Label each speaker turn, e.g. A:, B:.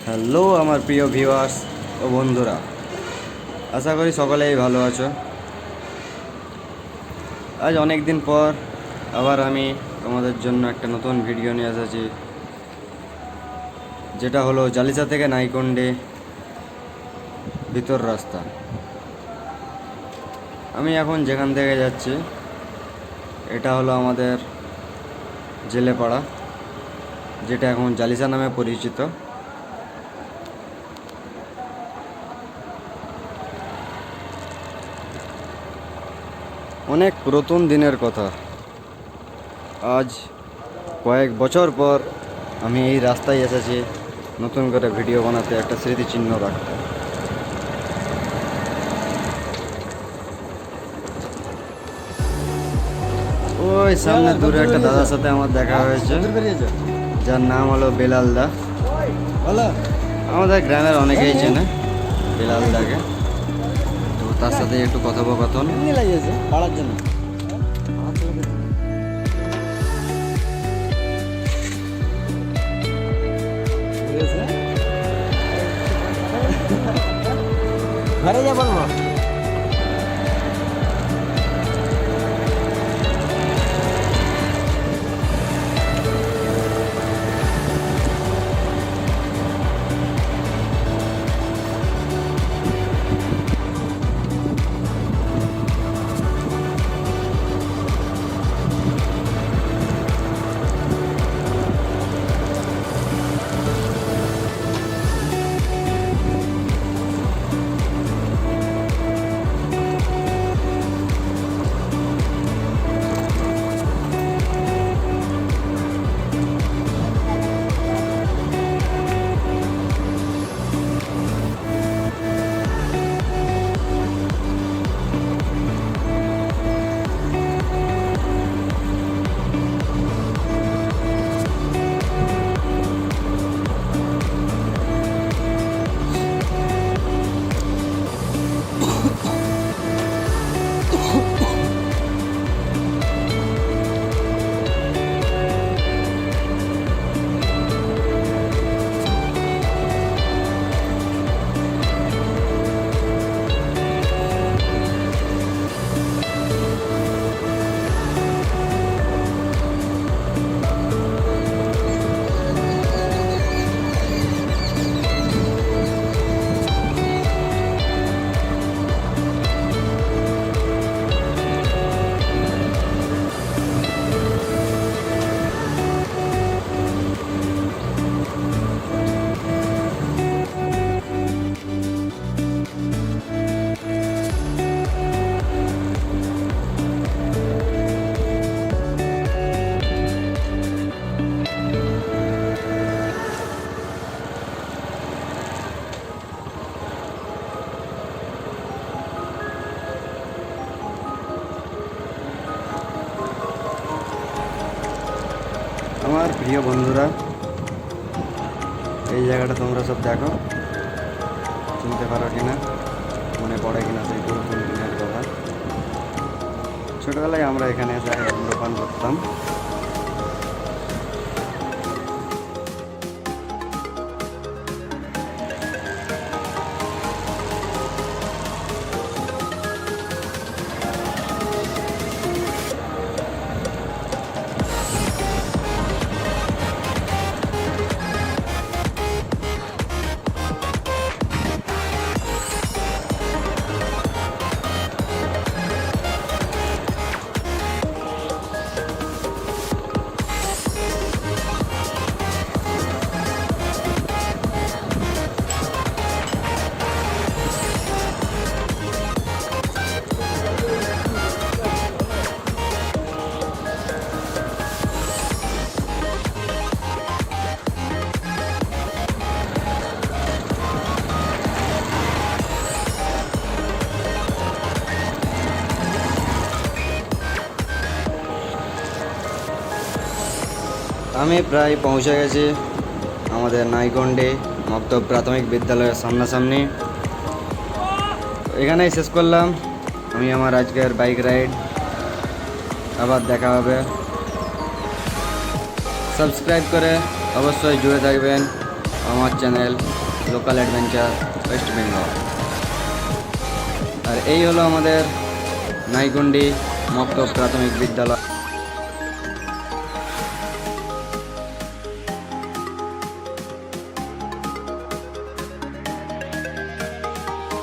A: Hello আমার প্রিয় viewers ও বন্ধুরা, আশা করি সকলেই ভালো আছো। আজ অনেক দিন পর আবার আমি তোমাদের জন্য একটা নতুন ভিডিও নিয়ে এসেছি, যেটা হলো জালিশা থেকে নাইকুন্ডি ভিতর রাস্তা। আমি এখন যেখান থেকে যাচ্ছি এটা হলো আমাদের জেলে পাড়া, যেটা এখন জালিশা নামে পরিচিত। অনেক পুরাতন দিনের কথা, আজ কয়েক বছর পর আমি এই রাস্তায় এসেছি নতুন করে ভিডিও বানাতে, একটা স্মৃতিচিহ্ন রাখতে। ওই সামনে দূরে একটা দাদার সাথে আমার দেখা হয়েছে, যার নাম হলো বেলাল দা। আমাদের গ্রামের অনেকেই চেনে বেলাল দাকে, তো তার সাথে একটু কথোপকথন।
B: পাড়ার জন্য ঘরে যা বলবো।
A: আমার প্রিয় বন্ধুরা, এই জায়গাটা তোমরা সব দেখো, চিনতে পারো কিনা, মনে পড়ে কিনা সেই পুরাতন দিনের কথা। ছোটবেলায় আমরা এখানে এসে ধূমপান করতাম। আমি প্রায় পৌঁছে গেছি আমাদের নাইকুন্ডি মধ্য প্রাথমিক বিদ্যালয়ের সামনাসামনি। এখানেই শেষ করলাম আমি আমার আজকের বাইক রাইড। আবার দেখা হবে। সাবস্ক্রাইব করে অবশ্যই জুড়ে থাকবেন। আমার channel local adventure West Bengal. আর এই হলো আমাদের নাইকুন্ডি মক্তব প্রাথমিক বিদ্যালয়।